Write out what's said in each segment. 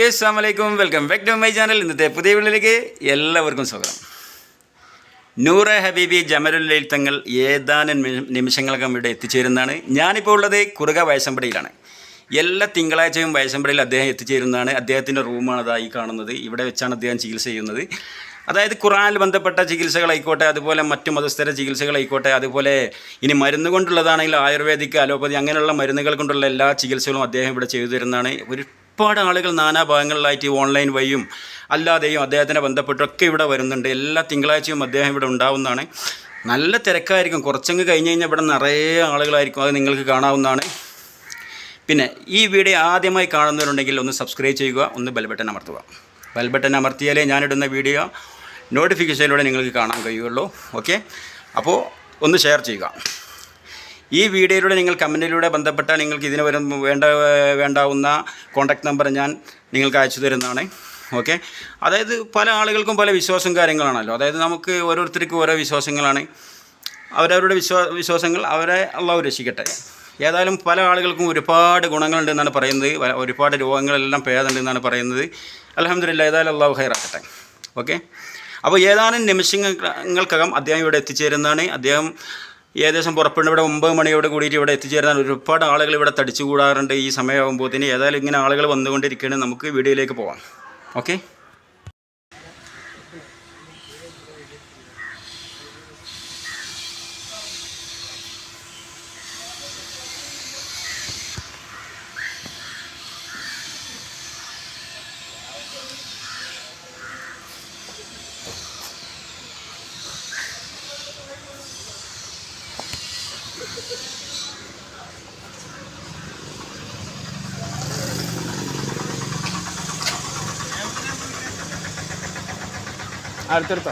അസ്സലാമലൈക്കും, welcome back to my channel. ഇന്നത്തെ പുതിയ വീഡിയോയിലേക്ക് എല്ലാവർക്കും സ്വാഗതം. നൂറ ഹബീബി ജമലുല്ലയിൽ തങ്ങൾ ഏതാനും നിമിഷങ്ങൾക്കും ഇവിടെ എത്തിച്ചേരുന്നതാണ്. ഞാനിപ്പോൾ ഉള്ളത് കുറുക വയസ്സമ്പടിയിലാണ്. എല്ലാ തിങ്കളാഴ്ചയും വയസ്സമ്പടിയിൽ അദ്ദേഹം എത്തിച്ചേരുന്നതാണ്. അദ്ദേഹത്തിൻ്റെ റൂമാണ് അതായി കാണുന്നത്. ഇവിടെ വെച്ചാണ് അദ്ദേഹം ചികിത്സ ചെയ്യുന്നത്. അതായത് ഖുർആനിൽ ബന്ധപ്പെട്ട ചികിത്സകളായിക്കോട്ടെ, അതുപോലെ മറ്റു മതസ്ഥര ചികിത്സകളായിക്കോട്ടെ, അതുപോലെ ഇനി മരുന്ന് കൊണ്ടുള്ളതാണെങ്കിൽ ആയുർവേദിക്, അലോപ്പതി അങ്ങനെയുള്ള മരുന്നുകൾ കൊണ്ടുള്ള എല്ലാ ചികിത്സകളും അദ്ദേഹം ഇവിടെ ചെയ്തു തരുന്നതാണ്. ഒരുപാട് ആളുകൾ നാനാഭാഗങ്ങളിലായിട്ട് ഓൺലൈൻ വഴിയും അല്ലാതെയും അദ്ദേഹത്തിനെ ബന്ധപ്പെട്ടൊക്കെ ഇവിടെ വരുന്നുണ്ട്. എല്ലാ തിങ്കളാഴ്ചയും അദ്ദേഹം ഇവിടെ ഉണ്ടാവുന്നതാണ്. നല്ല തിരക്കായിരിക്കും. കുറച്ചങ്ങ് കഴിഞ്ഞ് കഴിഞ്ഞാൽ ഇവിടെ നിറയെ ആളുകളായിരിക്കും. അത് നിങ്ങൾക്ക് കാണാവുന്നതാണ്. പിന്നെ ഈ വീഡിയോ ആദ്യമായി കാണുന്നവരുണ്ടെങ്കിൽ ഒന്ന് സബ്സ്ക്രൈബ് ചെയ്യുക, ഒന്ന് ബെൽ ബട്ടൺ അമർത്തുക. ബെൽ ബട്ടൺ അമർത്തിയാലേ ഞാനിടുന്ന വീഡിയോ നോട്ടിഫിക്കേഷനിലൂടെ നിങ്ങൾക്ക് കാണാൻ കഴിയുള്ളൂ. ഓക്കെ, അപ്പോൾ ഒന്ന് ഷെയർ ചെയ്യുക. ഈ വീഡിയോയിലൂടെ നിങ്ങൾ കമൻറ്റിലൂടെ ബന്ധപ്പെട്ടാൽ നിങ്ങൾക്ക് ഇതിന് വേണ്ടാവുന്ന കോൺടാക്ട് നമ്പർ ഞാൻ നിങ്ങൾക്ക് അയച്ചു തരുന്നതാണ്. ഓക്കെ, അതായത് പല ആളുകൾക്കും പല വിശ്വാസം കാര്യങ്ങളാണല്ലോ. അതായത് നമുക്ക് ഓരോരുത്തർക്കും ഓരോ വിശ്വാസങ്ങളാണ്. അവരവരുടെ വിശ്വാസങ്ങൾ അവരെ അള്ളാഹു രക്ഷിക്കട്ടെ. ഏതായാലും പല ആളുകൾക്കും ഒരുപാട് ഗുണങ്ങളുണ്ടെന്നാണ് പറയുന്നത്. ഒരുപാട് രോഗങ്ങളെല്ലാം ഭേദമുണ്ടെന്നാണ് പറയുന്നത്. അൽഹംദുലില്ലാഹ്, ഏതായാലും അള്ളാഹു ഖൈറാക്കട്ടെ. ഓക്കെ, അപ്പോൾ ഏതാനും നിമിഷങ്ങൾക്കകം അദ്ദേഹം ഇവിടെ എത്തിച്ചേരുന്നതാണ്. അദ്ദേഹം ഏകദേശം പുറപ്പെടുന്ന ഇവിടെ 9 മണിയോട് കൂടിയിട്ട് ഇവിടെ എത്തിച്ചേരാൻ ഒരുപാട് ആളുകൾ ഇവിടെ തടിച്ചു കൂടാറുണ്ട് ഈ സമയമാകുമ്പോഴത്തേന്. ഏതായാലും ഇങ്ങനെ ആളുകൾ വന്നുകൊണ്ടിരിക്കുകയാണ്. നമുക്ക് വീഡിയോയിലേക്ക് പോകാം. ഓക്കെ, അടുത്തെടുത്തോ?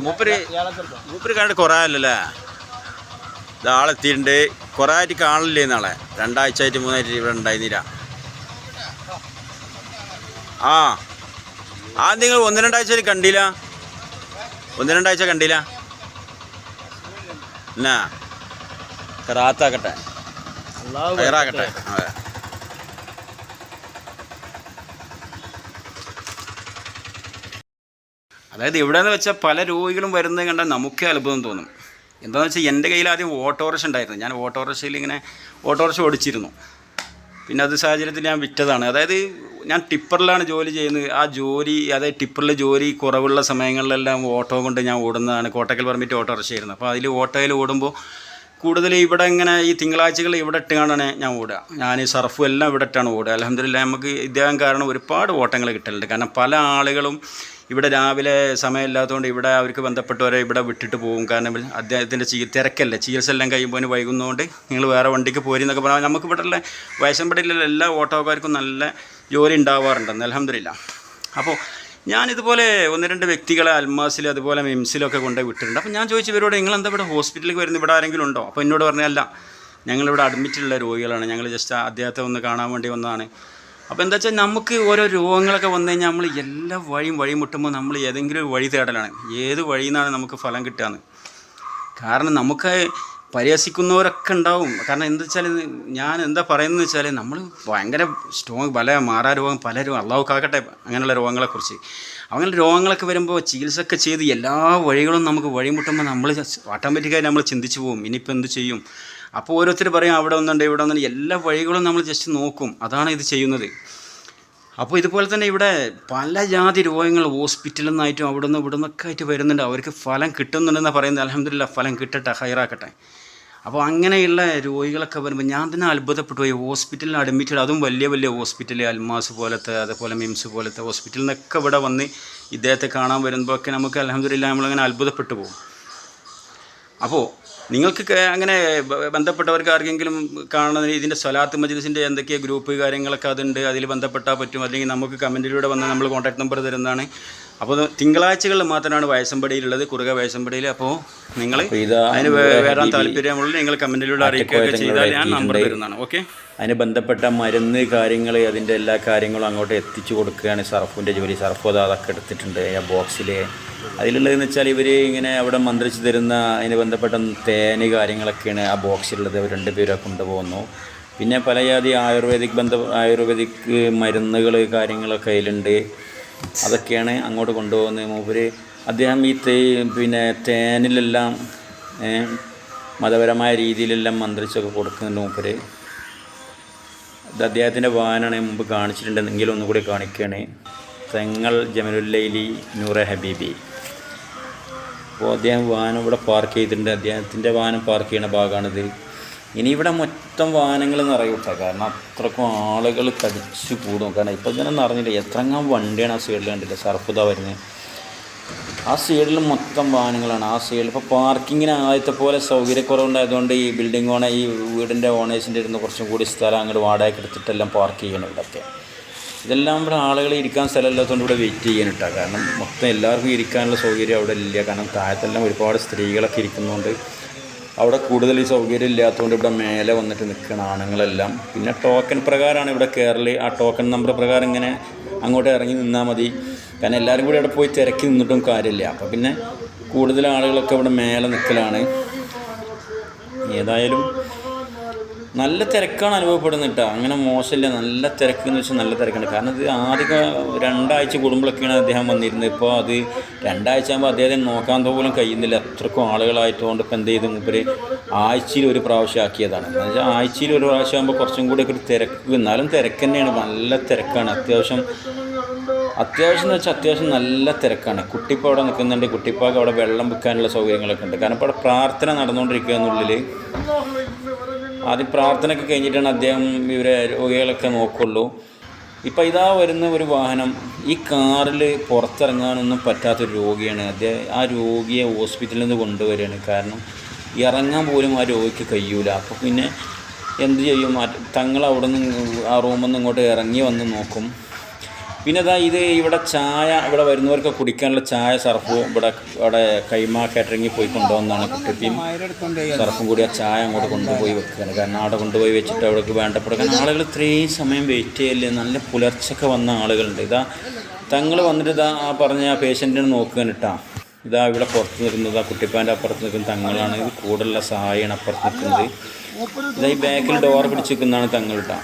മൂപ്പര് കണ്ടിട്ട് കുറേ അല്ലല്ലേ. ആളെത്തിയിട്ടുണ്ട്. കുറേ ആയിട്ട് കാണില്ലേ നാളെ. 2 ആഴ്ചയായിട്ട് 3 ആയിട്ട് ഇവിടെ ഉണ്ടായിരുന്നില്ല. നിങ്ങൾ 1-2 ആഴ്ച കണ്ടില്ല. 1-2 ആഴ്ച കണ്ടില്ല എന്നാ. റാത്താക്കട്ടെ, ഹൈറാക്കട്ടെ. അതെ, അതായത് എവിടെയെന്ന് വെച്ചാൽ പല രോഗികളും വരുന്നത് കണ്ടാൽ നമുക്കേ അത്ഭുതം തോന്നും. എന്താണെന്ന് വെച്ചാൽ എൻ്റെ കയ്യിൽ ആദ്യം ഓട്ടോറിക്ഷ ഉണ്ടായിരുന്നു. ഞാൻ ഓട്ടോറിക്ഷയിൽ ഇങ്ങനെ ഓട്ടോറിക്ഷ ഓടിച്ചിരുന്നു. പിന്നെ അത് സാഹചര്യത്തിൽ ഞാൻ വിറ്റതാണ്. അതായത് ഞാൻ ടിപ്പറിലാണ് ജോലി ചെയ്യുന്നത്. ആ ജോലി, അതായത് ടിപ്പറിൽ ജോലി കുറവുള്ള സമയങ്ങളിലെല്ലാം ഓട്ടോ കൊണ്ട് ഞാൻ ഓടുന്നതാണ്. കോട്ടക്കൽ പെർമിറ്റ് ഓട്ടോറിക്ഷ ആയിരുന്നു. അപ്പോൾ അതിൽ ഓട്ടോയിൽ ഓടുമ്പോൾ കൂടുതൽ ഇവിടെ ഇങ്ങനെ ഈ തിങ്കളാഴ്ചകൾ ഇവിടെ ഇട്ടുകൊണ്ടാണ് ഞാൻ ഓടുക. ഞാൻ ഈ സർഫും എല്ലാം ഇവിടെ ഇട്ടാണ് ഓടുക. അൽഹംദുലില്ലാഹ്, നമുക്ക് ഇദ്ദേഹം കാരണം ഒരുപാട് ഓട്ടങ്ങൾ കിട്ടലുണ്ട്. കാരണം പല ആളുകളും ഇവിടെ രാവിലെ സമയമില്ലാത്തതുകൊണ്ട് ഇവിടെ അവർക്ക് ബന്ധപ്പെട്ടവരെ ഇവിടെ വിട്ടിട്ട് പോകും. കാരണം അദ്ദേഹത്തിൻ്റെ തിരക്കല്ലേ, ചികിത്സ എല്ലാം കഴിയുമ്പോൾ വൈകുന്നതുകൊണ്ട് നിങ്ങൾ വേറെ വണ്ടിക്ക് പോരി എന്നൊക്കെ പറഞ്ഞാൽ നമുക്ക് ഇവിടെയുള്ള വയസ്സമ്പടിയിലുള്ള എല്ലാ ഓട്ടോക്കാർക്കും നല്ല ജോലി ഉണ്ടാവാറുണ്ടെന്ന് അൽഹംദുലില്ലാഹ്. അപ്പോൾ ഞാനിതുപോലെ 1-2 വ്യക്തികളെ അൽമാസിൽ അതുപോലെ മിംസിലൊക്കെ കൊണ്ടുപോയി വിട്ടിട്ടുണ്ട്. അപ്പോൾ ഞാൻ ചോദിച്ചു ഇവരോട്, നിങ്ങളെന്താ ഇവിടെ ഹോസ്പിറ്റലിലേക്ക് വരുന്നത്, ഇവിടെ ആരെങ്കിലും ഉണ്ടോ? അപ്പോൾ എന്നോട് പറഞ്ഞല്ല, ഞങ്ങളിവിടെ അഡ്മിറ്റുള്ള രോഗികളാണ്, ഞങ്ങൾ ജസ്റ്റ് അദ്ദേഹത്തെ ഒന്ന് കാണാൻ വേണ്ടി വന്നതാണ്. അപ്പോൾ എന്താ വെച്ചാൽ നമുക്ക് ഓരോ രോഗങ്ങളൊക്കെ വന്നു കഴിഞ്ഞാൽ നമ്മൾ എല്ലാ വഴി മുട്ടുമ്പോൾ നമ്മൾ ഏതെങ്കിലും ഒരു വഴി തേടലാണ്. ഏത് വഴിയിൽ നിന്നാണ് നമുക്ക് ഫലം കിട്ടുകയെന്ന്. കാരണം നമുക്ക് പരിഹസിക്കുന്നവരൊക്കെ ഉണ്ടാവും. കാരണം എന്താ വെച്ചാൽ ഞാൻ എന്താ പറയുന്നത് വെച്ചാൽ നമ്മൾ ഭയങ്കര പല മാറാരോഗം, പല അള്ളാഹു കാക്കട്ടെ അങ്ങനെയുള്ള രോഗങ്ങളെക്കുറിച്ച്. അങ്ങനെ രോഗങ്ങളൊക്കെ വരുമ്പോൾ ചികിത്സയൊക്കെ ചെയ്ത് എല്ലാ വഴികളും നമുക്ക് വഴിമുട്ടുമ്പോൾ നമ്മൾ ഓട്ടോമാറ്റിക്കായി നമ്മൾ ചിന്തിച്ചു പോകും, ഇനിയിപ്പോൾ എന്ത് ചെയ്യും. അപ്പോൾ ഓരോരുത്തർ പറയും അവിടെ ഒന്നുണ്ട് ഇവിടെ ഒന്നുണ്ട്, എല്ലാ വഴികളും നമ്മൾ ജസ്റ്റ് നോക്കും. അതാണ് ഇത് ചെയ്യുന്നത്. അപ്പോൾ ഇതുപോലെ തന്നെ ഇവിടെ പല ജാതി രോഗങ്ങൾ ഹോസ്പിറ്റലിൽ നിന്നായിട്ടും അവിടെ നിന്ന് ഇവിടെ നിന്നൊക്കെ ആയിട്ട് വരുന്നുണ്ട്. അവർക്ക് ഫലം കിട്ടുന്നുണ്ടെന്നാണ് പറയുന്നത്. അൽഹംദുലില്ലാഹ്, ഫലം കിട്ടട്ടെ, ഹൈറാക്കട്ടെ. അപ്പോൾ അങ്ങനെയുള്ള രോഗികളൊക്കെ വരുമ്പോൾ ഞാൻ തന്നെ അത്ഭുതപ്പെട്ടു പോയി. ഹോസ്പിറ്റലിൽ അഡ്മിറ്റഡ്, അതും വലിയ വലിയ ഹോസ്പിറ്റൽ, അൽമാസ് പോലത്തെ അതുപോലെ മിംസ് പോലത്തെ ഹോസ്പിറ്റലിൽ നിന്നൊക്കെ ഇവിടെ വന്ന് ഇദ്ദേഹത്തെ കാണാൻ വരുമ്പോഴൊക്കെ നമുക്ക് അൽഹംദുലില്ലാഹ് നമ്മളങ്ങനെ അത്ഭുതപ്പെട്ടു പോകും. അപ്പോൾ നിങ്ങൾക്ക് അങ്ങനെ ബന്ധപ്പെട്ടവർക്ക് ആർക്കെങ്കിലും കാണുന്നതിന് ഇതിൻ്റെ സ്വലാത്ത് മജ്ലിസിൻ്റെ എന്തൊക്കെ ഗ്രൂപ്പ് കാര്യങ്ങളൊക്കെ അതുണ്ട്, അതിൽ ബന്ധപ്പെട്ടാൽ പറ്റും. അല്ലെങ്കിൽ നമുക്ക് കമൻറ്റിലൂടെ വന്ന് നമ്മൾ കോൺടാക്ട് നമ്പർ തരുന്നതാണ്. അപ്പോൾ തിങ്കളാഴ്ചകളിൽ മാത്രമാണ് വയസ്സമ്പടിയിലുള്ളത്, കുറുക വയസ്സമ്പടിയിൽ. അപ്പോൾ നിങ്ങൾ അതിന് വരാൻ താല്പര്യമുള്ള നിങ്ങൾ കമൻറ്റിലൂടെ അറിയിക്കുകയൊക്കെ ചെയ്താൽ ഞാൻ നമ്പർ തരുന്നതാണ്. ഓക്കെ, അതിന് ബന്ധപ്പെട്ട മരുന്ന് കാര്യങ്ങൾ, അതിൻ്റെ എല്ലാ കാര്യങ്ങളും അങ്ങോട്ട് എത്തിച്ചു കൊടുക്കുകയാണ് സർഫിൻ്റെ ജോലി. സർഫ് അതൊക്കെ എടുത്തിട്ടുണ്ട് ആ ബോക്സിൽ. അതിലുള്ളതെന്ന് വെച്ചാൽ ഇവർ ഇങ്ങനെ അവിടെ മന്ത്രിച്ച് തരുന്ന അതിന് ബന്ധപ്പെട്ട തേന് കാര്യങ്ങളൊക്കെയാണ് ആ ബോക്സിലുള്ളത്. അവർ 2 പേരെ കൊണ്ടുപോകുന്നു. പിന്നെ പല ജാതി ആയുർവേദിക് മരുന്നുകൾ കാര്യങ്ങളൊക്കെ അതിലുണ്ട്. അതൊക്കെയാണ് അങ്ങോട്ട് കൊണ്ടുപോകുന്നത്. മൂപ്പര് അദ്ദേഹം ഈ പിന്നെ തേനിലെല്ലാം മതപരമായ രീതിയിലെല്ലാം മന്ത്രിച്ചൊക്കെ കൊടുക്കുന്നുണ്ട് മൂപ്പര്. ഇത് അദ്ദേഹത്തിൻ്റെ വാഹനമാണ്, മുമ്പ് കാണിച്ചിട്ടുണ്ടെന്നെങ്കിലും ഒന്നുകൂടി കാണിക്കുകയാണ്. തെങ്ങൾ ജമലുല്ലൈലി നൂറെ ഹബീബി. അപ്പോൾ അദ്ദേഹം വാഹനം ഇവിടെ പാർക്ക് ചെയ്തിട്ടുണ്ട്. അദ്ദേഹത്തിൻ്റെ വാഹനം പാർക്ക് ചെയ്യുന്ന ഭാഗമാണിത്. ഇനി ഇവിടെ മൊത്തം വാഹനങ്ങൾ നിറയും കേട്ടോ, കാരണം അത്രക്കും ആളുകൾ തടിച്ച് കൂടും. കാരണം ഇപ്പം തന്നെ നിറഞ്ഞില്ല, എത്രങ്ങാൻ വണ്ടിയാണ് ആ സൈഡിൽ കണ്ടില്ല, സർഫുത വരുന്നത്. ആ സൈഡിൽ മൊത്തം വാഹനങ്ങളാണ്. ആ സൈഡിൽ ഇപ്പോൾ പാർക്കിങ്ങിന് ആദ്യത്തെ പോലെ സൗകര്യക്കുറവുണ്ടായതുകൊണ്ട് ഈ ഈ വീടിൻ്റെ ഓണേഴ്സിൻ്റെ ഇരുന്ന് കുറച്ചും കൂടി സ്ഥലം അങ്ങോട്ട് വാടകയ്ക്ക് എടുത്തിട്ടെല്ലാം പാർക്ക് ചെയ്യണം ഇവിടെയൊക്കെ. ഇതെല്ലാം ഇവിടെ ആളുകൾ ഇരിക്കാൻ സ്ഥലമില്ലാത്തതുകൊണ്ട് ഇവിടെ വെയിറ്റ് ചെയ്യാനിട്ടാ. കാരണം മൊത്തം എല്ലാവർക്കും ഇരിക്കാനുള്ള സൗകര്യം അവിടെ ഇല്ല. കാരണം താഴത്തെല്ലാം ഒരുപാട് സ്ത്രീകളൊക്കെ ഇരിക്കുന്നതുകൊണ്ട് അവിടെ കൂടുതൽ സൗകര്യം ഇല്ലാത്തതുകൊണ്ട് ഇവിടെ മേലെ വന്നിട്ട് നിൽക്കുന്ന ആണുങ്ങളെല്ലാം. പിന്നെ ടോക്കൺ പ്രകാരമാണ് ഇവിടെ കയറല്. ആ ടോക്കൺ നമ്പർ പ്രകാരം ഇങ്ങനെ അങ്ങോട്ട് ഇറങ്ങി നിന്നാൽ മതി. കാരണം എല്ലാവരും കൂടി അവിടെ പോയി തിരക്കി നിന്നിട്ടും കാര്യമില്ല. അപ്പോൾ പിന്നെ കൂടുതൽ ആളുകളൊക്കെ ഇവിടെ മേലെ നിൽക്കലാണ്. ഏതായാലും നല്ല തിരക്കാണ് അനുഭവപ്പെടുന്നത് കേട്ടോ. അങ്ങനെ മോശമില്ല, നല്ല തിരക്ക് എന്ന് വെച്ചാൽ നല്ല തിരക്കാണ്. കാരണം ഇത് ആദ്യം 2 ആഴ്ച കൂടുമ്പോഴൊക്കെയാണ് അദ്ദേഹം വന്നിരുന്നത്. ഇപ്പോൾ അത് 2 ആഴ്ച ആകുമ്പോൾ അദ്ദേഹത്തിന് നോക്കാൻ പോലും കഴിയുന്നില്ല, അത്രക്കും ആളുകളായതുകൊണ്ട്. ഇപ്പോൾ എന്ത് ചെയ്ത് മൂപ്പര് ആഴ്ചയിൽ 1 പ്രാവശ്യം ആക്കിയതാണ്. എന്ന് വെച്ചാൽ ആഴ്ചയിൽ 1 പ്രാവശ്യം ആകുമ്പോൾ കുറച്ചും കൂടി ഒരു തിരക്ക്, എന്നാലും തിരക്ക് തന്നെയാണ്, നല്ല തിരക്കാണ്. അത്യാവശ്യം എന്ന് വെച്ചാൽ അത്യാവശ്യം നല്ല തിരക്കാണ്. കുട്ടിപ്പോൾ അവിടെ നിൽക്കുന്നുണ്ട്. കുട്ടിപ്പാക്ക് അവിടെ വെള്ളം വെക്കാനുള്ള സൗകര്യങ്ങളൊക്കെ ഉണ്ട്. കാരണം ഇപ്പോൾ അവിടെ പ്രാർത്ഥന നടന്നുകൊണ്ടിരിക്കുക എന്നുള്ളിൽ. ആദ്യം പ്രാർത്ഥനയൊക്കെ കഴിഞ്ഞിട്ടാണ് അദ്ദേഹം ഇവരെ രോഗികളൊക്കെ നോക്കുള്ളൂ. ഇപ്പോൾ ഇതാ വരുന്ന ഒരു വാഹനം, ഈ കാറിൽ പുറത്തിറങ്ങാനൊന്നും പറ്റാത്തൊരു രോഗിയാണ്. ആ രോഗിയെ ഹോസ്പിറ്റലിൽ നിന്ന് കൊണ്ടുവരികയാണ്. കാരണം ഇറങ്ങാൻ പോലും ആ രോഗിക്ക് കഴിയൂല. അപ്പോൾ പിന്നെ എന്ത് ചെയ്യും, തങ്ങൾ അവിടെ നിന്ന് ആ റൂമിൽ നിന്ന് ഇങ്ങോട്ട് ഇറങ്ങി വന്ന് നോക്കും. പിന്നെ ഇവിടെ ചായ, ഇവിടെ വരുന്നവർക്ക് കുടിക്കാനുള്ള ചായ സർഫും അവിടെ കൈമ കാറ്ററിങ്ങിൽ പോയി കൊണ്ടുവന്നാണ്. കുട്ടിപ്പിയും സർഫും കൂടി ആ ചായ അങ്ങോട്ട് കൊണ്ടുപോയി വെക്കുകയാണ്. കാരണം അവിടെ കൊണ്ടുപോയി വെച്ചിട്ട് അവിടേക്ക് വേണ്ടപ്പെടുക. ആളുകൾ ഇത്രയും സമയം വെയിറ്റ് ചെയ്യല്ലേ, നല്ല പുലർച്ചൊക്കെ വന്ന ആളുകളുണ്ട്. തങ്ങൾ വന്നിട്ട് ആ പറഞ്ഞ ആ പേഷ്യൻറ്റിനെ നോക്കുകയാണ് കേട്ടോ. ഇവിടെ പുറത്ത് നിൽക്കുന്നത് ആ കുട്ടിപ്പാൻ്റെ അപ്പുറത്ത് നിൽക്കുന്ന തങ്ങളാണ്. ഇത് കൂടുതലുള്ള സഹായിയാണ് അപ്പുറത്ത് നിൽക്കുന്നത്. ഈ ബാക്കിൽ ഡോർ പിടിച്ച് നിൽക്കുന്നതാണ് തങ്ങൾ കേട്ടോ.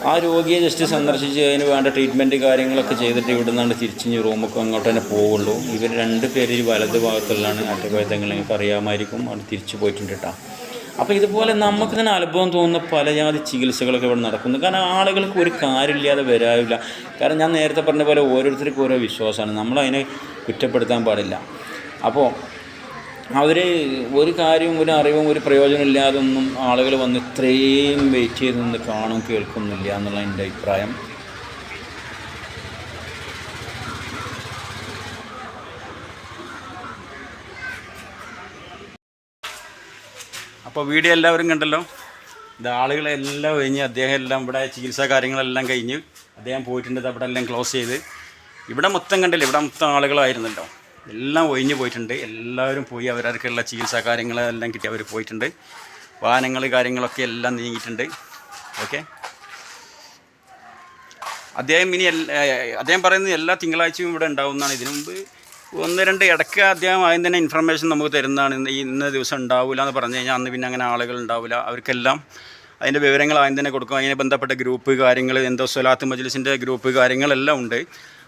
ആ രോഗിയെ ജസ്റ്റ് സന്ദർശിച്ച് അതിന് വേണ്ട ട്രീറ്റ്മെൻറ്റ് കാര്യങ്ങളൊക്കെ ചെയ്തിട്ട് ഇവിടെ നിന്നാണ് തിരിച്ച് റൂമൊക്കെ അങ്ങോട്ട് തന്നെ പോവുള്ളൂ. ഇവർ 2 പേര് ഈ വലത് ഭാഗത്തുള്ളതാണ്. ആറ്റുകായത്തങ്ങൾ നിങ്ങൾക്ക് അറിയാമായിരിക്കും, അവിടെ തിരിച്ചു പോയിട്ടുണ്ട് കേട്ടോ. അപ്പോൾ ഇതുപോലെ നമുക്ക് തന്നെ അനുഭവം തോന്നുന്ന പല ജാതി ചികിത്സകളൊക്കെ ഇവിടെ നടക്കുന്നു. കാരണം ആളുകൾക്ക് ഒരു കാര്യമില്ലാതെ വരാറില്ല. കാരണം ഞാൻ നേരത്തെ പറഞ്ഞ പോലെ ഓരോരുത്തർക്കും ഓരോ വിശ്വാസമാണ്, നമ്മളതിനെ കുറ്റപ്പെടുത്താൻ പാടില്ല. അപ്പോൾ അവർ ഒരു കാര്യവും ഒരു അറിവും ഒരു പ്രയോജനം ഇല്ലാതൊന്നും ആളുകൾ വന്ന് ഇത്രയും വെയിറ്റ് ചെയ്ത് നിന്ന് കാണും കേൾക്കുന്നില്ല എന്നുള്ള എൻ്റെ അഭിപ്രായം. അപ്പോൾ വീഡിയോ എല്ലാവരും കണ്ടല്ലോ. ആളുകളെല്ലാം കഴിഞ്ഞ് അദ്ദേഹം എല്ലാം ഇവിടെ ചികിത്സാ കാര്യങ്ങളെല്ലാം കഴിഞ്ഞ് അദ്ദേഹം പോയിട്ടുണ്ട്. അവിടെ എല്ലാം ക്ലോസ് ചെയ്ത് ഇവിടെ മൊത്തം കണ്ടില്ല, ഇവിടെ മൊത്തം ആളുകളായിരുന്നല്ലോ, എല്ലാം ഒഴിഞ്ഞു പോയിട്ടുണ്ട്. എല്ലാവരും പോയി അവരവർക്കുള്ള ചികിത്സാ കാര്യങ്ങളെല്ലാം കിട്ടി അവർ പോയിട്ടുണ്ട്. വാഹനങ്ങൾ കാര്യങ്ങളൊക്കെ എല്ലാം നീങ്ങിയിട്ടുണ്ട്. ഓക്കെ, അദ്ദേഹം പറയുന്നത് എല്ലാ തിങ്കളാഴ്ചയും ഇവിടെ ഉണ്ടാവുന്നതാണ്. ഇതിനു മുമ്പ് 1-2 ഇടയ്ക്ക് അദ്ദേഹം ആദ്യം തന്നെ ഇൻഫർമേഷൻ നമുക്ക് തരുന്നതാണ്. ഇന്ന ദിവസം ഉണ്ടാവില്ല എന്ന് പറഞ്ഞു കഴിഞ്ഞാൽ അന്ന് പിന്നെ അങ്ങനെ ആളുകൾ ഉണ്ടാവില്ല. അവർക്കെല്ലാം അതിൻ്റെ വിവരങ്ങൾ ആദ്യം തന്നെ കൊടുക്കും. അതിനെ ബന്ധപ്പെട്ട ഗ്രൂപ്പ് കാര്യങ്ങൾ, എന്തോ സ്വലാത്ത് മജ്ലിസിൻ്റെ ഗ്രൂപ്പ് കാര്യങ്ങളെല്ലാം ഉണ്ട്.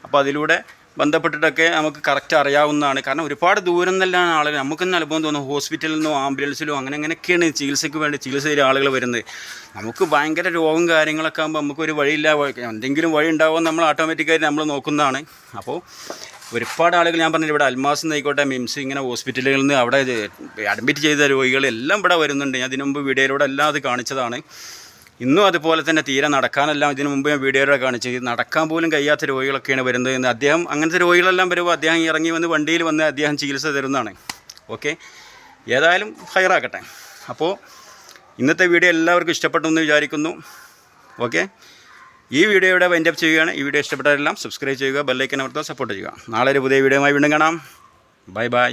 അപ്പോൾ അതിലൂടെ ബന്ധപ്പെട്ടിട്ടൊക്കെ നമുക്ക് കറക്റ്റ് അറിയാവുന്നതാണ്. കാരണം ഒരുപാട് ദൂരം നിന്നെല്ലാം ആളുകൾ, നമുക്ക് തന്നെ അനുഭവം തോന്നും, ഹോസ്പിറ്റലിൽ നിന്നോ ആംബുലൻസിലോ അങ്ങനെയൊക്കെയാണ് ചികിത്സയ്ക്ക് വേണ്ടി ചികിത്സയിൽ ആളുകൾ വരുന്നത്. നമുക്ക് ഭയങ്കര രോഗം കാര്യങ്ങളൊക്കെ ആകുമ്പോൾ നമുക്കൊരു വഴിയില്ല, എന്തെങ്കിലും വഴി ഉണ്ടാവുമെന്ന് നമ്മൾ ഓട്ടോമാറ്റിക്കായിട്ട് നമ്മൾ നോക്കുന്നതാണ്. അപ്പോൾ ഒരുപാട് ആളുകൾ, ഞാൻ പറഞ്ഞില്ല, ഇവിടെ അൽമാസ് എന്നായിക്കോട്ടെ, മിംസ്, ഇങ്ങനെ ഹോസ്പിറ്റലുകളിൽ നിന്ന് അവിടെ അഡ്മിറ്റ് ചെയ്ത രോഗികളെല്ലാം ഇവിടെ വരുന്നുണ്ട്. ഞാൻ ഇതിനു മുമ്പ് വീഡിയോയിലൂടെ എല്ലാം അത് കാണിച്ചതാണ്. ഇന്നും അതുപോലെ തന്നെ തീരെ നടക്കാനെല്ലാം ഇതിനു മുമ്പ് ഞാൻ വീഡിയോയിലൂടെ കാണിച്ചു. നടക്കാൻ പോലും കഴിയാത്ത രോഗികളൊക്കെയാണ് വരുന്നത് എന്ന്. അദ്ദേഹം അങ്ങനത്തെ രോഗികളെല്ലാം വരുമ്പോൾ അദ്ദേഹം ഇറങ്ങി വന്ന് വണ്ടിയിൽ വന്ന് അദ്ദേഹം ചികിത്സ തരുന്നതാണ്. ഓക്കെ, ഏതായാലും ഹൈറാക്കട്ടെ. അപ്പോൾ ഇന്നത്തെ വീഡിയോ എല്ലാവർക്കും ഇഷ്ടപ്പെട്ടു എന്ന് വിചാരിക്കുന്നു. ഓക്കെ, ഈ വീഡിയോ ഇവിടെ വൈൻഡപ്പ് ചെയ്യുകയാണ്. ഈ വീഡിയോ ഇഷ്ടപ്പെട്ടവരെല്ലാം സബ്സ്ക്രൈബ് ചെയ്യുക, ബെല്ലൈക്കൻ അമർത്തുക, സപ്പോർട്ട് ചെയ്യുക. നാളെ ഒരു പുതിയ വീഡിയോയുമായി വീണ്ടും കാണാം. Bye bye.